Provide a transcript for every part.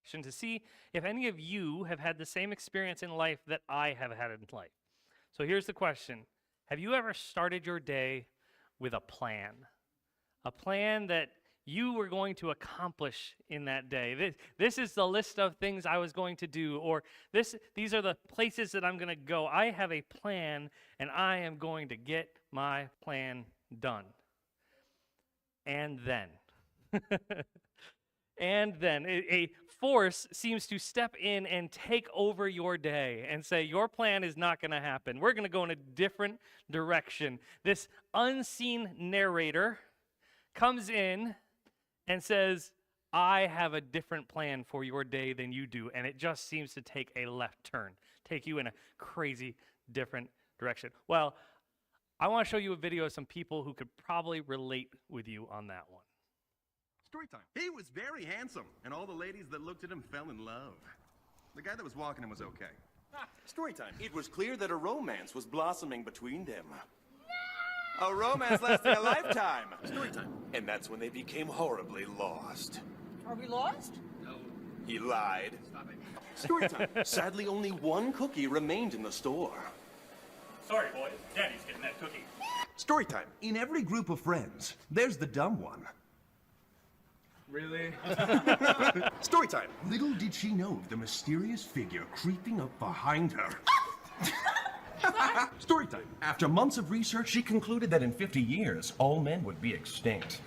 to see if any of you have had the same experience in life that I have had in life. So here's the question. Have you ever started your day with a plan? A plan that you were going to accomplish in that day. This is the list of things I was going to do, or these are the places that I'm going to go. I have a plan, and I am going to get my plan done. And then, a force seems to step in and take over your day and say, your plan is not going to happen. We're going to go in a different direction. This unseen narrator comes in and says, I have a different plan for your day than you do, and it just seems to take a left turn, take you in a crazy different direction. Well, I want to show you a video of some people who could probably relate with you on that one. Story time. He was very handsome, and all the ladies that looked at him fell in love. The guy that was walking him was okay. Story time. It was clear that a romance was blossoming between them. A romance lasting a lifetime. Story time. And that's when they became horribly lost. Are we lost? No. He lied. Stop it. Story time. Sadly, only one cookie remained in the store. Sorry, boys. Daddy's getting that cookie. Story time. In every group of friends, there's the dumb one. Really? Story time. Little did she know of the mysterious figure creeping up behind her. Story time. After months of research, she concluded that in 50 years, all men would be extinct.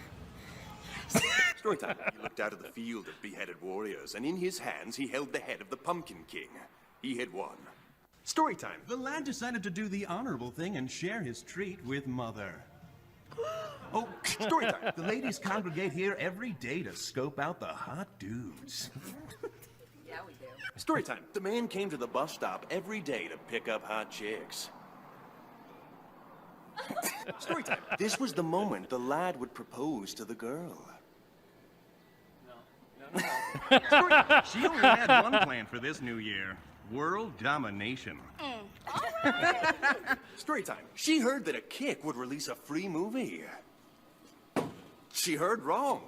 Story time. He looked out of the field of beheaded warriors, and in his hands he held the head of the Pumpkin King. He had won. Story time. The lad decided to do the honorable thing and share his treat with Mother. Oh, story time. The ladies congregate here every day to scope out the hot dudes. Yeah, we do. Story time. The man came to the bus stop every day to pick up hot chicks. Story time. This was the moment the lad would propose to the girl. Story time. She only had one plan for this new year. World domination. Story time. She heard that a kick would release a free movie. She heard wrong.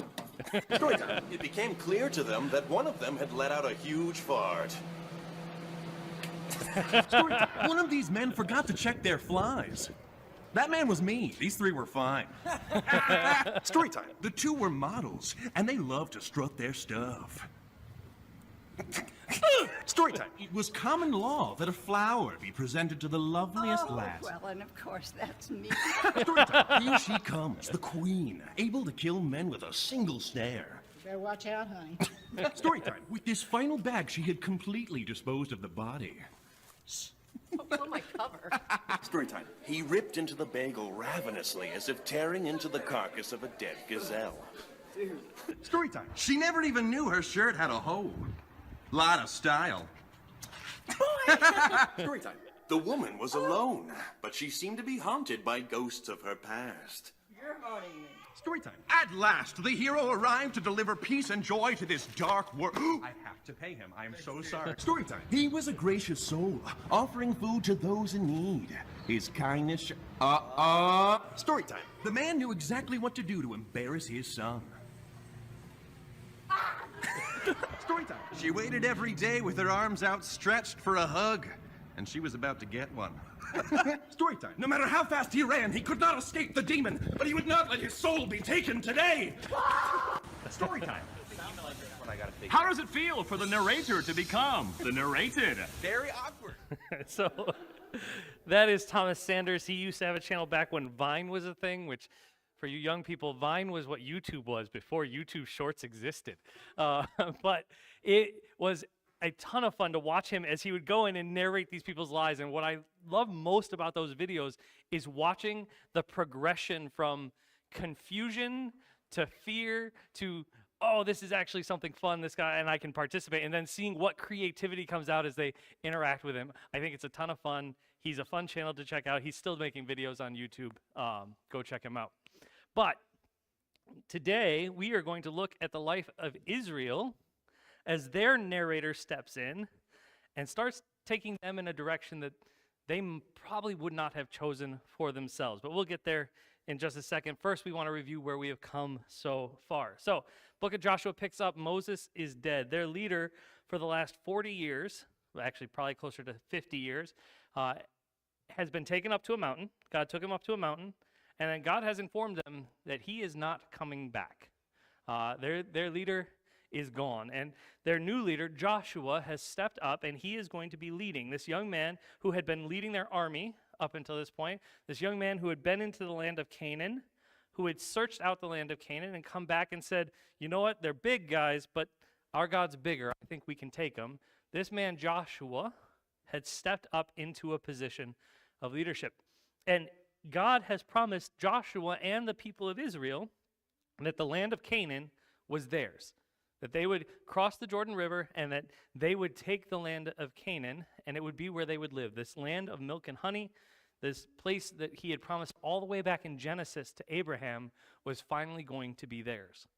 Story time. It became clear to them that one of them had let out a huge fart. Story time. One of these men forgot to check their flies. That man was me. These three were fine. Story time. The two were models, and they loved to strut their stuff. Story time. It was common law that a flower be presented to the loveliest lass. Well, and of course, that's me. Story time. Here she comes, the queen, able to kill men with a single stare. You better watch out, honey. Story time. With this final bag, she had completely disposed of the body. Oh, my cover. Story time. He ripped into the bagel ravenously as if tearing into the carcass of a dead gazelle. Story time. She never even knew her shirt had a hole. Lot of style. Story time. The woman was alone, but she seemed to be haunted by ghosts of her past. You're haunting me. Story time. At last, the hero arrived to deliver peace and joy to this dark world. I have to pay him. I am so sorry. Story time. He was a gracious soul, offering food to those in need. His kindness. Story time. The man knew exactly what to do to embarrass his son. Story time. She waited every day with her arms outstretched for a hug, and she was about to get one. Story time. No matter how fast he ran, he could not escape the demon, but he would not let his soul be taken today. Story time. How does it feel for the narrator to become the narrated? Very awkward. So that is Thomas Sanders. He used to have a channel back when Vine was a thing, which for you young people, Vine was what YouTube was before YouTube Shorts existed. But it was a ton of fun to watch him as he would go in and narrate these people's lives. And what I love most about those videos is watching the progression from confusion to fear to, oh, this is actually something fun, this guy, and I can participate, and then seeing what creativity comes out as they interact with him. I think it's a ton of fun. He's a fun channel to check out. He's still making videos on YouTube. Go check him out. But today, we are going to look at the life of Israel as their narrator steps in and starts taking them in a direction that they probably would not have chosen for themselves. But we'll get there in just a second. First, we want to review where we have come so far. So, book of Joshua picks up, Moses is dead. Their leader for the last 40 years, actually probably closer to 50 years, has been taken up to a mountain. God took him up to a mountain, and then God has informed them that he is not coming back. Their leader is gone, and their new leader, Joshua, has stepped up, and he is going to be leading. This young man who had been leading their army up until this point, this young man who had been into the land of Canaan, who had searched out the land of Canaan and come back and said, you know what, they're big guys, but our God's bigger. I think we can take them. This man, Joshua, had stepped up into a position of leadership. And God has promised Joshua and the people of Israel that the land of Canaan was theirs, that they would cross the Jordan River and that they would take the land of Canaan, and it would be where they would live. This land of milk and honey, this place that he had promised all the way back in Genesis to Abraham, was finally going to be theirs.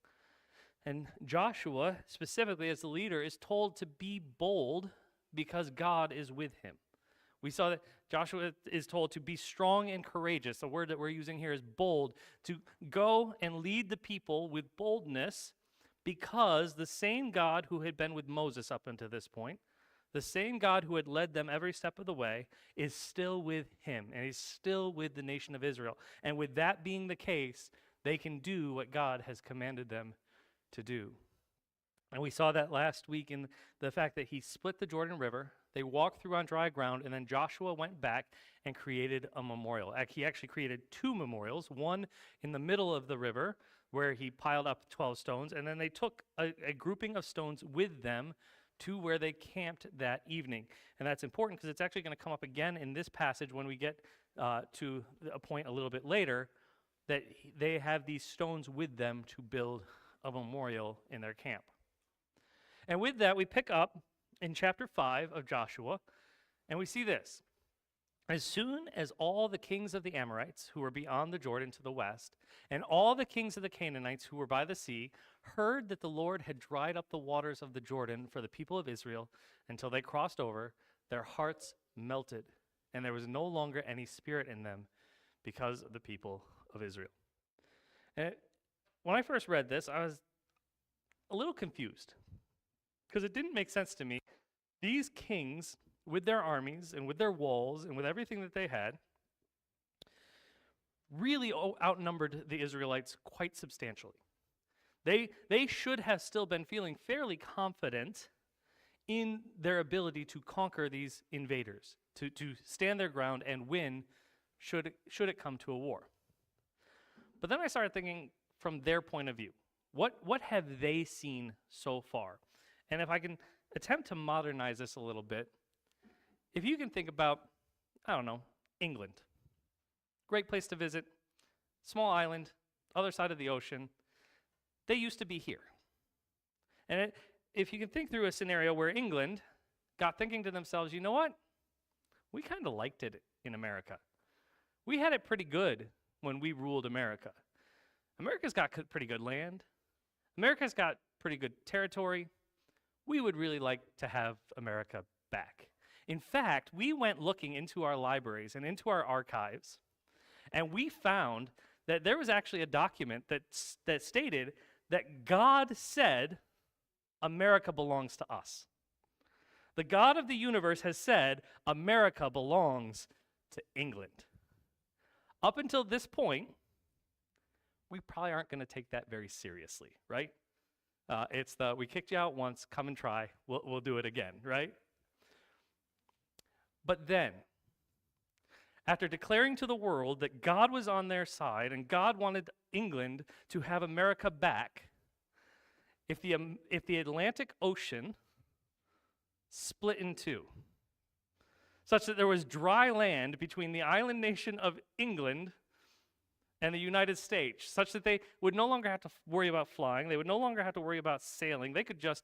And Joshua, specifically as the leader, is told to be bold because God is with him. We saw that Joshua is told to be strong and courageous. The word that we're using here is bold, to go and lead the people with boldness, because the same God who had been with Moses up until this point, the same God who had led them every step of the way, is still with him, and he's still with the nation of Israel. And with that being the case, they can do what God has commanded them to do. And we saw that last week in the fact that he split the Jordan River, they walked through on dry ground, and then Joshua went back and created a memorial. He actually created two memorials, one in the middle of the river, where he piled up 12 stones, and then they took a grouping of stones with them to where they camped that evening. And that's important because it's actually going to come up again in this passage when we get to a point a little bit later, that they have these stones with them to build a memorial in their camp. And with that, we pick up in chapter 5 of Joshua, and we see this. As soon as all the kings of the Amorites, who were beyond the Jordan to the west, and all the kings of the Canaanites, who were by the sea, heard that the Lord had dried up the waters of the Jordan for the people of Israel until they crossed over, their hearts melted, and there was no longer any spirit in them because of the people of Israel. And when I first read this, I was a little confused because it didn't make sense to me. These kings, with their armies and with their walls and with everything that they had, really outnumbered the Israelites quite substantially. They should have still been feeling fairly confident in their ability to conquer these invaders, to stand their ground and win should it come to a war. But then I started thinking from their point of view, what have they seen so far? And if I can attempt to modernize this a little bit, if you can think about, I don't know, England. Great place to visit, small island, other side of the ocean. They used to be here. And if you can think through a scenario where England got thinking to themselves, you know what? We kind of liked it in America. We had it pretty good when we ruled America. America's got pretty good land. America's got pretty good territory. We would really like to have America back. In fact, we went looking into our libraries and into our archives, and we found that there was actually a document that stated that God said, America belongs to us. The God of the universe has said, America belongs to England. Up until this point, we probably aren't going to take that very seriously, right? It's we kicked you out once, come and try, we'll do it again, right? But then, after declaring to the world that God was on their side and God wanted England to have America back, if the Atlantic Ocean split in two, such that there was dry land between the island nation of England and the United States, such that they would no longer have to worry about flying, they would no longer have to worry about sailing, they could just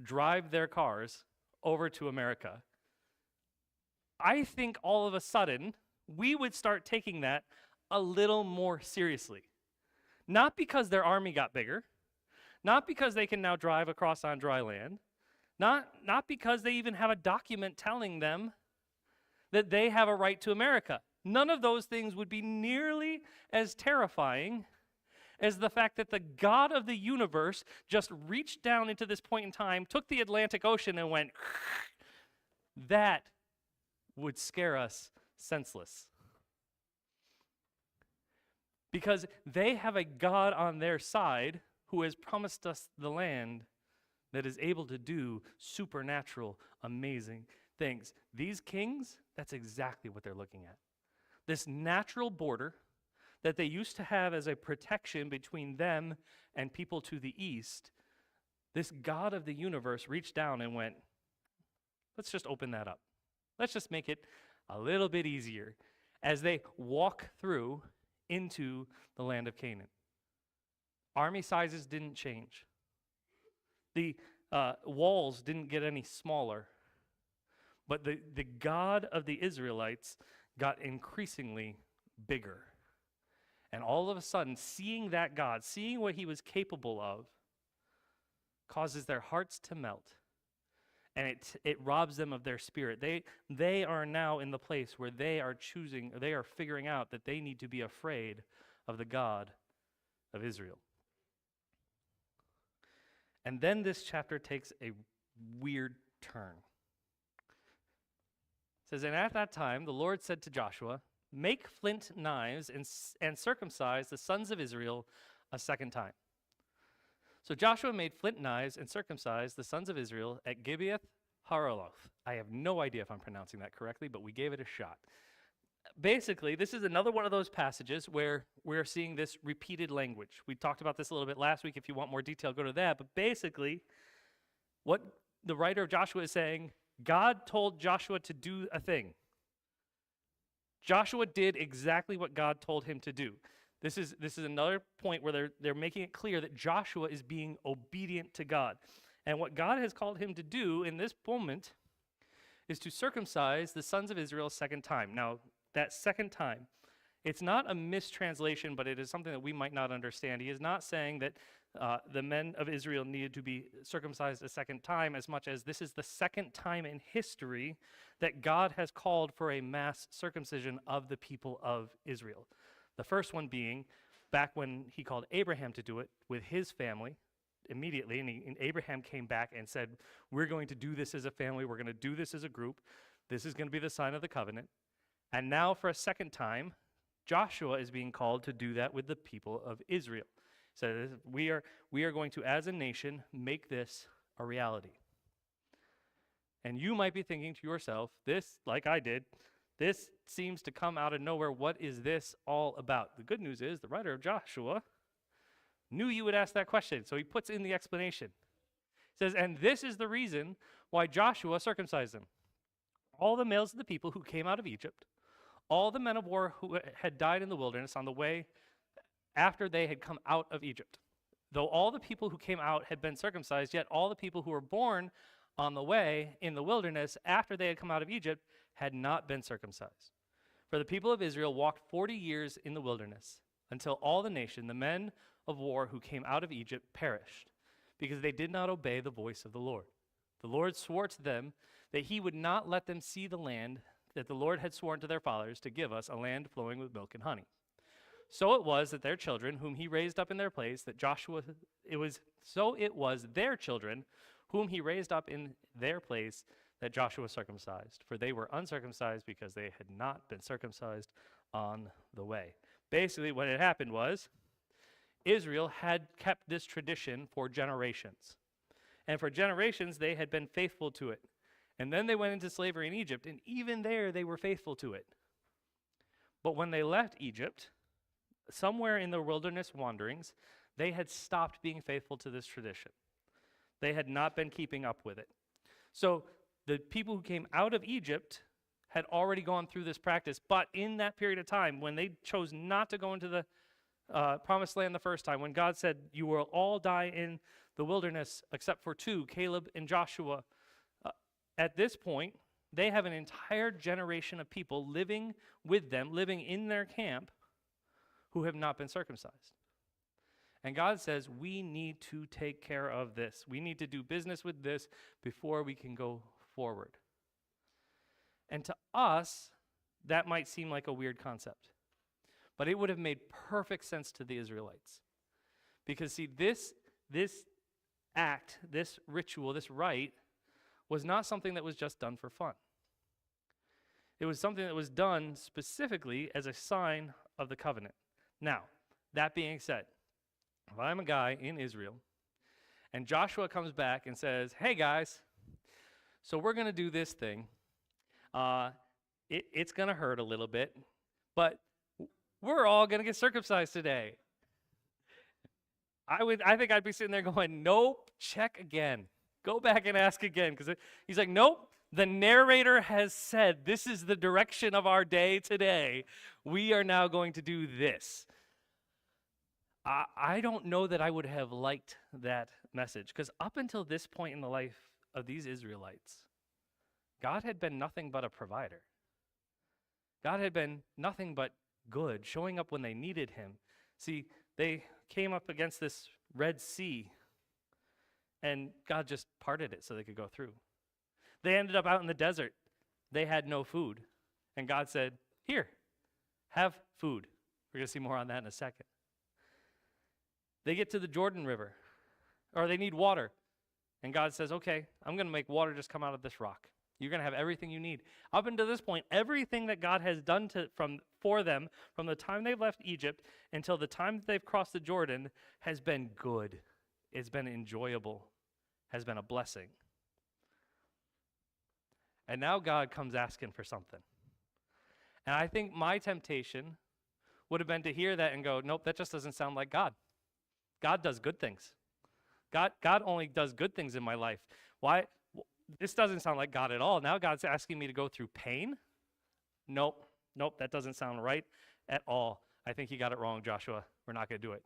drive their cars over to America. I think all of a sudden, we would start taking that a little more seriously. Not because their army got bigger, not because they can now drive across on dry land, not because they even have a document telling them that they have a right to America. None of those things would be nearly as terrifying as the fact that the God of the universe just reached down into this point in time, took the Atlantic Ocean and went, that would scare us senseless. Because they have a God on their side who has promised us the land that is able to do supernatural, amazing things. These kings, that's exactly what they're looking at. This natural border that they used to have as a protection between them and people to the east, this God of the universe reached down and went, let's just open that up. Let's just make it a little bit easier as they walk through into the land of Canaan. Army sizes didn't change. The walls didn't get any smaller. But the God of the Israelites got increasingly bigger. And all of a sudden, seeing that God, seeing what he was capable of, causes their hearts to melt. And it robs them of their spirit. They are now in the place where they are figuring out that they need to be afraid of the God of Israel. And then this chapter takes a weird turn. It says, and at that time the Lord said to Joshua, make flint knives and circumcise the sons of Israel a second time. So Joshua made flint knives and circumcised the sons of Israel at Gibeath Haraloth. I have no idea if I'm pronouncing that correctly, but we gave it a shot. Basically, this is another one of those passages where we're seeing this repeated language. We talked about this a little bit last week. If you want more detail, go to that. But basically, what the writer of Joshua is saying, God told Joshua to do a thing. Joshua did exactly what God told him to do. This is another point where they're making it clear that Joshua is being obedient to God. And what God has called him to do in this moment is to circumcise the sons of Israel a second time. Now, that second time, it's not a mistranslation, but it is something that we might not understand. He is not saying that the men of Israel needed to be circumcised a second time as much as this is the second time in history that God has called for a mass circumcision of the people of Israel. The first one being back when he called Abraham to do it with his family immediately, and Abraham came back and said, we're going to do this as a family, we're going to do this as a group, this is going to be the sign of the covenant. And now for a second time, Joshua is being called to do that with the people of Israel. So we are going to, as a nation, make this a reality. And you might be thinking to yourself, this, like I did, this seems to come out of nowhere. What is this all about? The good news is the writer of Joshua knew you would ask that question, so he puts in the explanation. He says, and this is the reason why Joshua circumcised them. All the males of the people who came out of Egypt, all the men of war who had died in the wilderness on the way after they had come out of Egypt. Though all the people who came out had been circumcised, yet all the people who were born on the way in the wilderness after they had come out of Egypt had not been circumcised. For the people of Israel walked 40 years in the wilderness until all the nation, the men of war who came out of Egypt, perished because they did not obey the voice of the Lord. The Lord swore to them that he would not let them see the land that the Lord had sworn to their fathers to give us, a land flowing with milk and honey. So it was that their children, whom he raised up in their place, their children, whom he raised up in their place, that Joshua circumcised. For they were uncircumcised because they had not been circumcised on the way. Basically, what had happened was Israel had kept this tradition for generations. And for generations, they had been faithful to it. And then they went into slavery in Egypt, and even there, they were faithful to it. But when they left Egypt, somewhere in their wilderness wanderings, they had stopped being faithful to this tradition. They had not been keeping up with it. So the people who came out of Egypt had already gone through this practice, but in that period of time, when they chose not to go into the promised land the first time, when God said, you will all die in the wilderness except for two, Caleb and Joshua, at this point, they have an entire generation of people living with them, living in their camp, who have not been circumcised. And God says, we need to take care of this. We need to do business with this before we can go forward. And to us, that might seem like a weird concept. But it would have made perfect sense to the Israelites. Because see, this act, this ritual, this rite, was not something that was just done for fun. It was something that was done specifically as a sign of the covenant. Now, that being said, if I'm a guy in Israel, and Joshua comes back and says, hey guys, so we're going to do this thing. It's going to hurt a little bit, but we're all going to get circumcised today. I think I'd be sitting there going, nope, check again. Go back and ask again. Because he's like, nope, the narrator has said this is the direction of our day today. We are now going to do this. I don't know that I would have liked that message. Because up until this point in the life of these Israelites, God had been nothing but a provider. God had been nothing but good, showing up when they needed him. See, they came up against this Red Sea, and God just parted it so they could go through. They ended up out in the desert. They had no food. And God said, here, have food. We're going to see more on that in a second. They get to the Jordan River, or they need water. And God says, okay, I'm going to make water just come out of this rock. You're going to have everything you need. Up until this point, everything that God has done for them from the time they've left Egypt until the time that they've crossed the Jordan has been good. It's been enjoyable, has been a blessing. And now God comes asking for something. And I think my temptation would have been to hear that and go, nope, that just doesn't sound like God. God does good things. God only does good things in my life. Why? This doesn't sound like God at all. Now God's asking me to go through pain? Nope, that doesn't sound right at all. I think you got it wrong, Joshua. We're not going to do it.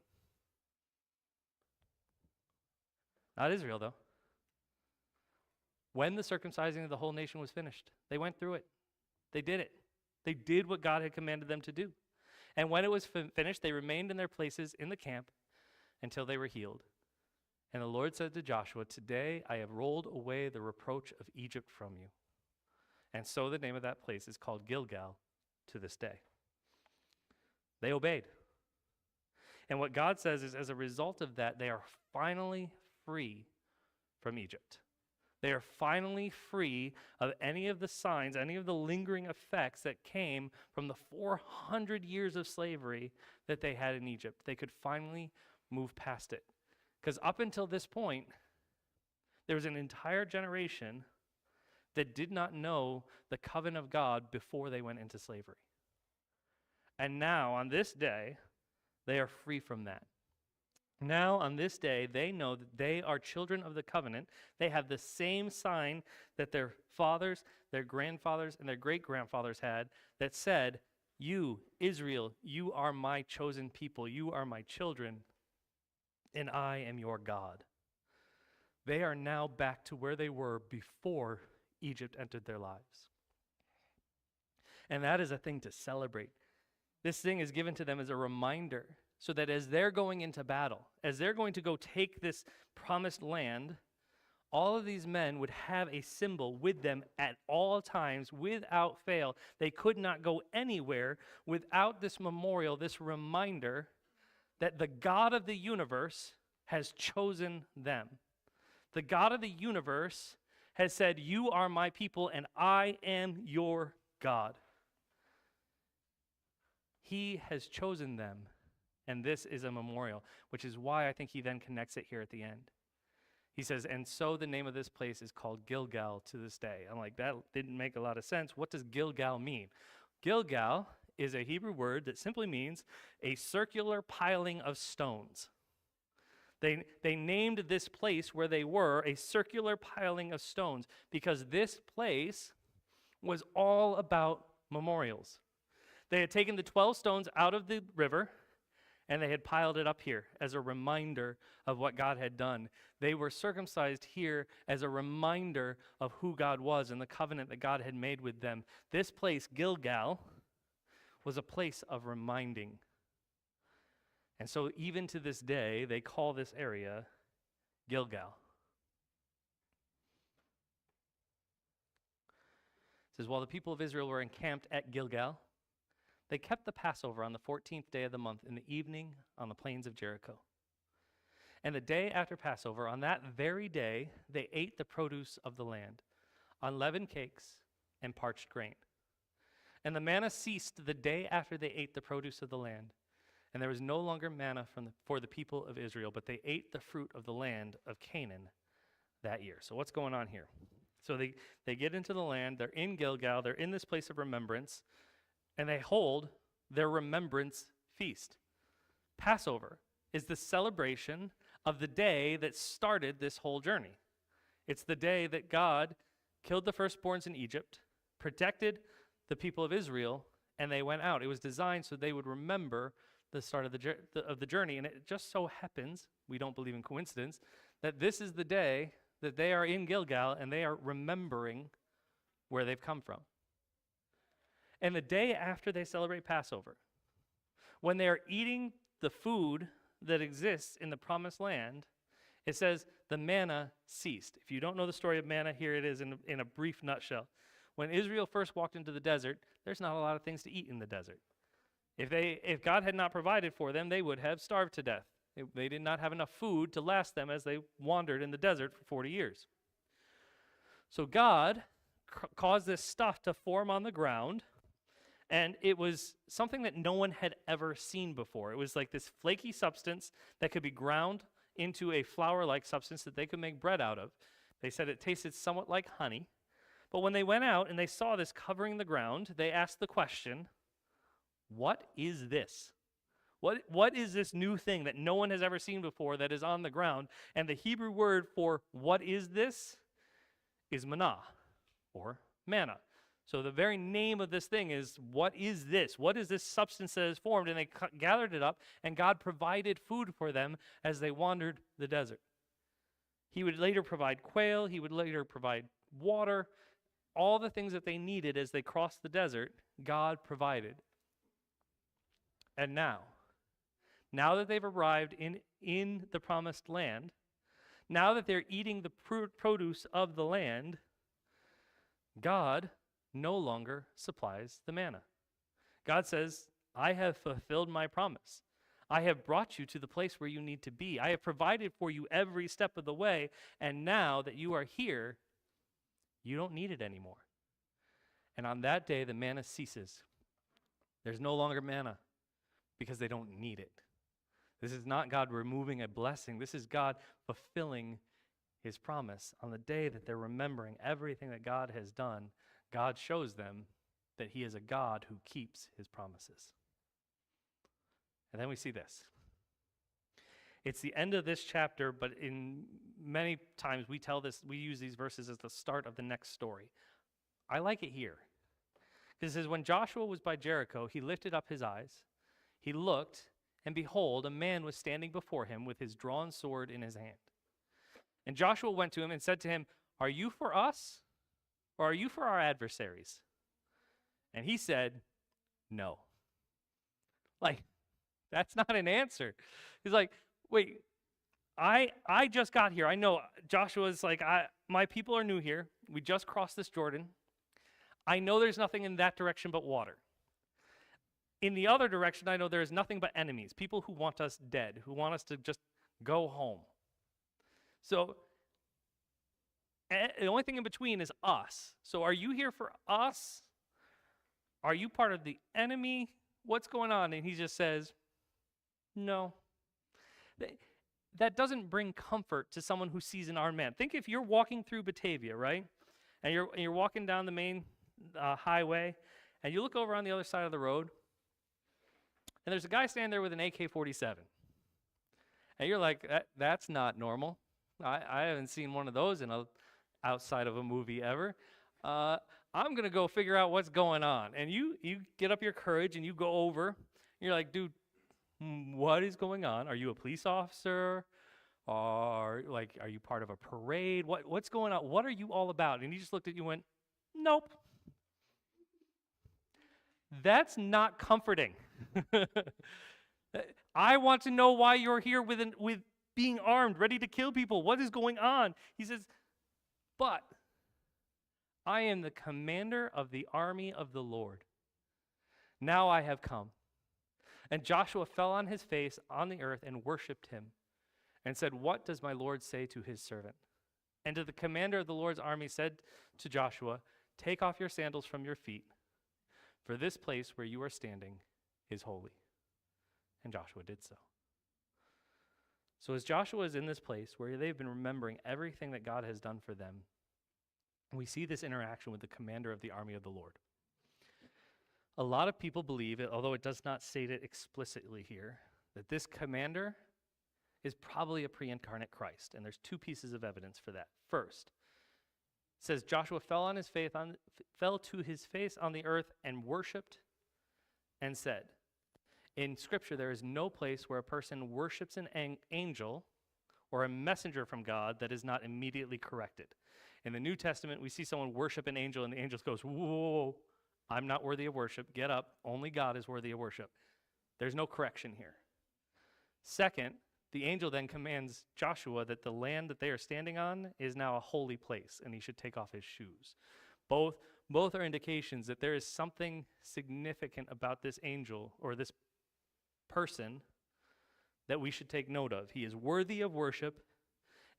Not Israel, though. When the circumcising of the whole nation was finished, they went through it. They did it. They did what God had commanded them to do. And when it was finished, they remained in their places in the camp until they were healed. And the Lord said to Joshua, today I have rolled away the reproach of Egypt from you. And so the name of that place is called Gilgal to this day. They obeyed. And what God says is, as a result of that, they are finally free from Egypt. They are finally free of any of the signs, any of the lingering effects that came from the 400 years of slavery that they had in Egypt. They could finally move past it. Because up until this point, there was an entire generation that did not know the covenant of God before they went into slavery. And now, on this day, they are free from that. Now, on this day, they know that they are children of the covenant. They have the same sign that their fathers, their grandfathers, and their great-grandfathers had that said, you, Israel, you are my chosen people. You are my children, and I am your God. They are now back to where they were before Egypt entered their lives. And that is a thing to celebrate. This thing is given to them as a reminder so that as they're going into battle, as they're going to go take this promised land, all of these men would have a symbol with them at all times without fail. They could not go anywhere without this memorial, this reminder that the God of the universe has chosen them. The God of the universe has said, you are my people and I am your God. He has chosen them, and this is a memorial, which is why I think he then connects it here at the end. He says, and so the name of this place is called Gilgal to this day. I'm like, that didn't make a lot of sense. What does Gilgal mean? Gilgal is a Hebrew word that simply means a circular piling of stones. They named this place where they were a circular piling of stones because this place was all about memorials. They had taken the 12 stones out of the river and they had piled it up here as a reminder of what God had done. They were circumcised here as a reminder of who God was and the covenant that God had made with them. This place, Gilgal, was a place of reminding. And so even to this day, they call this area Gilgal. says, while the people of Israel were encamped at Gilgal, they kept the Passover on the 14th day of the month in the evening on the plains of Jericho. And the day after Passover, on that very day, they ate the produce of the land, unleavened cakes and parched grain. And the manna ceased the day after they ate the produce of the land. And there was no longer manna for the people of Israel, but they ate the fruit of the land of Canaan that year. So what's going on here? So they get into the land, they're in Gilgal, they're in this place of remembrance, and they hold their remembrance feast. Passover is the celebration of the day that started this whole journey. It's the day that God killed the firstborns in Egypt, protected the people of Israel, and they went out. It was designed so they would remember the start of the journey. And it just so happens, we don't believe in coincidence, that this is the day that they are in Gilgal and they are remembering where they've come from. And the day after they celebrate Passover, when they are eating the food that exists in the promised land, it says the manna ceased. If you don't know the story of manna, here it is in a brief nutshell. When Israel first walked into the desert, there's not a lot of things to eat in the desert. If God had not provided for them, they would have starved to death. They did not have enough food to last them as they wandered in the desert for 40 years. So God caused this stuff to form on the ground, and it was something that no one had ever seen before. It was like this flaky substance that could be ground into a flour-like substance that they could make bread out of. They said it tasted somewhat like honey. But when they went out and they saw this covering the ground, they asked the question, what is this? What is this new thing that no one has ever seen before that is on the ground? And the Hebrew word for what is this is manna, or manna. So the very name of this thing is, what is this? What is this substance that is formed? And they gathered it up, and God provided food for them as they wandered the desert. He would later provide quail. He would later provide water. All the things that they needed as they crossed the desert, God provided. And now that they've arrived in the promised land, now that they're eating the produce of the land, God no longer supplies the manna. God says, I have fulfilled my promise. I have brought you to the place where you need to be. I have provided for you every step of the way, and now that you are here, you don't need it anymore. And on that day, the manna ceases. There's no longer manna because they don't need it. This is not God removing a blessing. This is God fulfilling his promise. On the day that they're remembering everything that God has done, God shows them that he is a God who keeps his promises. And then we see this. It's the end of this chapter, but in many times we use these verses as the start of the next story. I like it here. Because it says, when Joshua was by Jericho, he lifted up his eyes. He looked, and behold, a man was standing before him with his drawn sword in his hand. And Joshua went to him and said to him, are you for us, or are you for our adversaries? And he said, no. Like, that's not an answer. He's like, wait, I just got here. I know Joshua's like, my people are new here. We just crossed this Jordan. I know there's nothing in that direction but water. In the other direction, I know there is nothing but enemies, people who want us dead, who want us to just go home. So the only thing in between is us. So are you here for us? Are you part of the enemy? What's going on? And he just says, no. That doesn't bring comfort to someone who sees an armed man. Think if you're walking through Batavia, right? And you're walking down the main highway, and you look over on the other side of the road, and there's a guy standing there with an AK-47. And you're like, that's not normal. I haven't seen one of those outside of a movie ever. I'm going to go figure out what's going on. And you get up your courage and you go over. You're like, dude, what is going on? Are you a police officer? Or are you part of a parade? What's going on? What are you all about? And he just looked at you and went, nope. That's not comforting. I want to know why you're here with being armed, ready to kill people. What is going on? He says, but I am the commander of the army of the Lord. Now I have come. And Joshua fell on his face on the earth and worshipped him and said, what does my Lord say to his servant? And to the commander of the Lord's army said to Joshua, take off your sandals from your feet, for this place where you are standing is holy. And Joshua did so. So as Joshua is in this place where they've been remembering everything that God has done for them, we see this interaction with the commander of the army of the Lord. A lot of people believe, although it does not state it explicitly here, that this commander is probably a pre-incarnate Christ. And there's two pieces of evidence for that. First, it says Joshua fell to his face on the earth and worshipped and said. In Scripture, there is no place where a person worships an angel or a messenger from God that is not immediately corrected. In the New Testament, we see someone worship an angel, and the angel goes, whoa, I'm not worthy of worship. Get up. Only God is worthy of worship. There's no correction here. Second, the angel then commands Joshua that the land that they are standing on is now a holy place, and he should take off his shoes. Both are indications that there is something significant about this angel or this person that we should take note of. He is worthy of worship,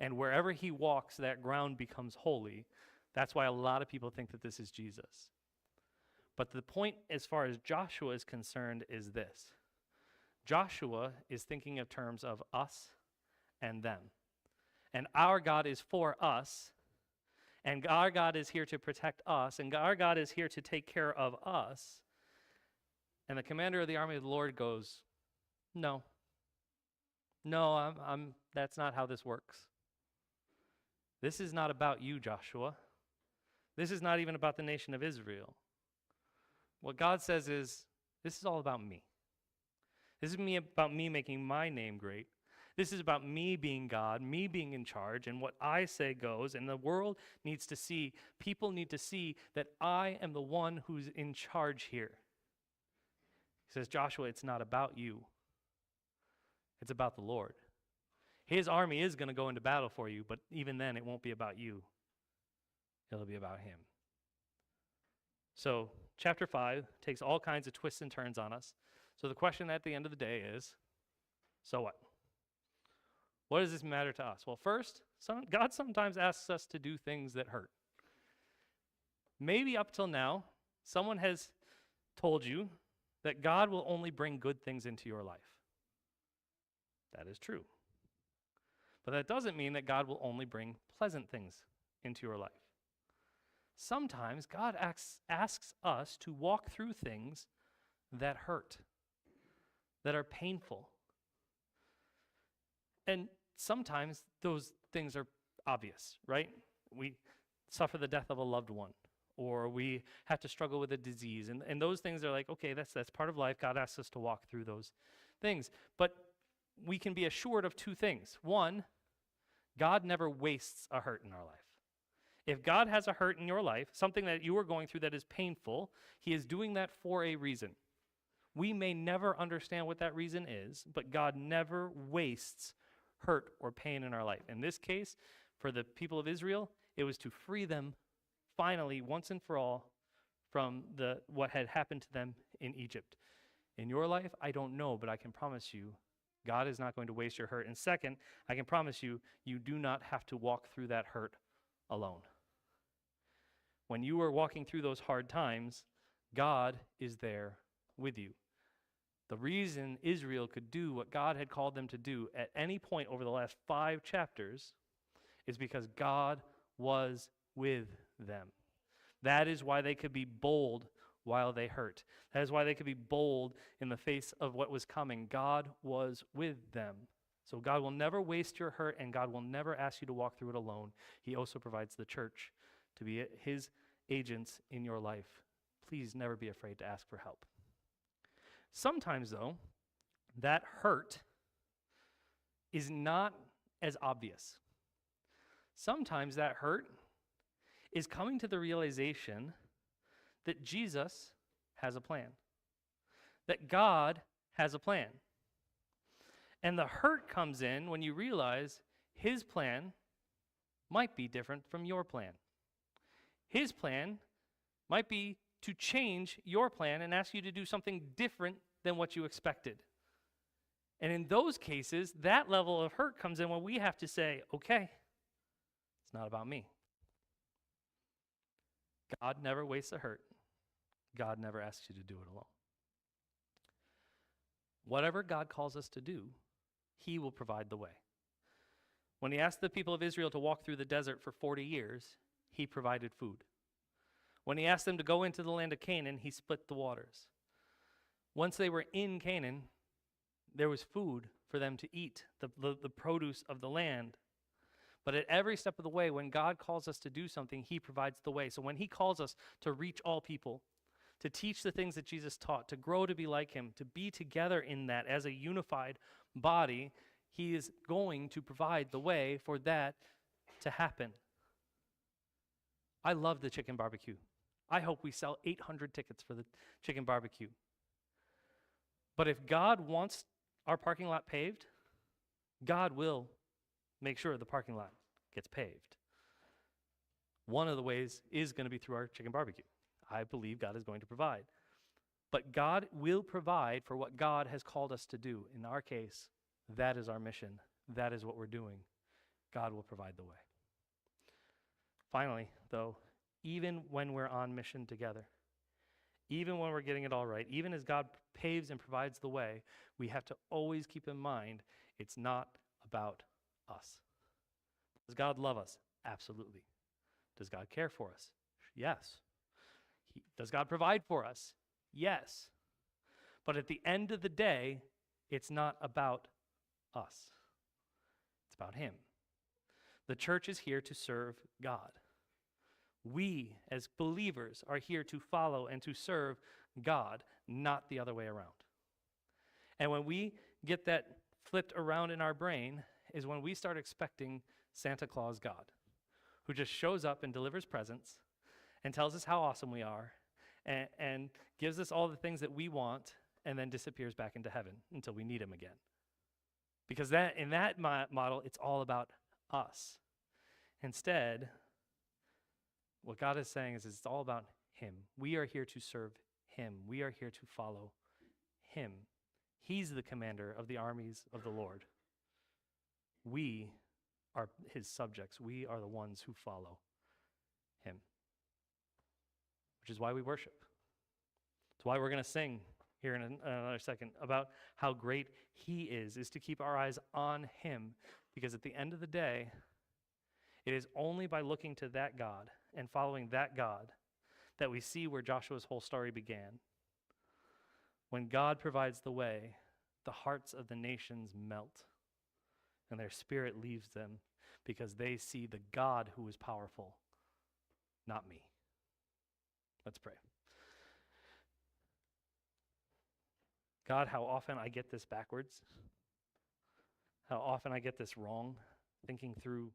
and wherever he walks, that ground becomes holy. That's why a lot of people think that this is Jesus. But the point as far as Joshua is concerned is this. Joshua is thinking of terms of us and them. And our God is for us, and our God is here to protect us, and our God is here to take care of us. And the commander of the army of the Lord goes, no, that's not how this works. This is not about you, Joshua. This is not even about the nation of Israel. What God says is, this is all about me. This is about me making my name great. This is about me being God, me being in charge, and what I say goes, and the world needs to see, people need to see that I am the one who's in charge here. He says, Joshua, it's not about you. It's about the Lord. His army is going to go into battle for you, but even then it won't be about you. It'll be about him. So chapter 5 takes all kinds of twists and turns on us. So the question at the end of the day is, so what? What does this matter to us? Well, first, God sometimes asks us to do things that hurt. Maybe up till now, someone has told you that God will only bring good things into your life. That is true. But that doesn't mean that God will only bring pleasant things into your life. Sometimes God asks us to walk through things that hurt, that are painful. And sometimes those things are obvious, right? We suffer the death of a loved one, or we have to struggle with a disease. And those things are like, okay, that's part of life. God asks us to walk through those things. But we can be assured of two things. One, God never wastes a hurt in our life. If God has a hurt in your life, something that you are going through that is painful, he is doing that for a reason. We may never understand what that reason is, but God never wastes hurt or pain in our life. In this case, for the people of Israel, it was to free them finally, once and for all, from what had happened to them in Egypt. In your life, I don't know, but I can promise you, God is not going to waste your hurt. And second, I can promise you, you do not have to walk through that hurt alone. When you are walking through those hard times, God is there with you. The reason Israel could do what God had called them to do at any point over the last 5 chapters is because God was with them. That is why they could be bold while they hurt. That is why they could be bold in the face of what was coming. God was with them. So God will never waste your hurt, and God will never ask you to walk through it alone. He also provides the church to be his agents in your life. Please never be afraid to ask for help. Sometimes, though, that hurt is not as obvious. Sometimes that hurt is coming to the realization that Jesus has a plan, that God has a plan. And the hurt comes in when you realize his plan might be different from your plan. His plan might be to change your plan and ask you to do something different than what you expected. And in those cases, that level of hurt comes in when we have to say, okay, it's not about me. God never wastes a hurt. God never asks you to do it alone. Whatever God calls us to do, he will provide the way. When he asked the people of Israel to walk through the desert for 40 years, he provided food. When he asked them to go into the land of Canaan, he split the waters. Once they were in Canaan, there was food for them to eat, the produce of the land. But at every step of the way, when God calls us to do something, he provides the way. So when he calls us to reach all people, to teach the things that Jesus taught, to grow to be like him, to be together in that as a unified body, he is going to provide the way for that to happen. I love the chicken barbecue. I hope we sell 800 tickets for the chicken barbecue. But if God wants our parking lot paved, God will make sure the parking lot gets paved. One of the ways is going to be through our chicken barbecue. I believe God is going to provide. But God will provide for what God has called us to do. In our case, that is our mission. That is what we're doing. God will provide the way. Finally, though, even when we're on mission together, even when we're getting it all right, even as God paves and provides the way, we have to always keep in mind it's not about us. Does God love us? Absolutely. Does God care for us? Yes. Does God provide for us? Yes. But at the end of the day, it's not about us. It's about him. The church is here to serve God. We, as believers, are here to follow and to serve God, not the other way around. And when we get that flipped around in our brain is when we start expecting Santa Claus God, who just shows up and delivers presents and tells us how awesome we are and gives us all the things that we want and then disappears back into heaven until we need him again. Because in that model, it's all about us. Instead, what God is saying is it's all about him. We are here to serve him. We are here to follow him. He's the commander of the armies of the Lord. We are his subjects. We are the ones who follow him. Which is why we worship. It's why we're going to sing here in another second about how great he is to keep our eyes on him. Because at the end of the day, it is only by looking to that God and following that God that we see where Joshua's whole story began. When God provides the way, the hearts of the nations melt and their spirit leaves them because they see the God who is powerful, not me. Let's pray. God, how often I get this backwards. How often I get this wrong, thinking through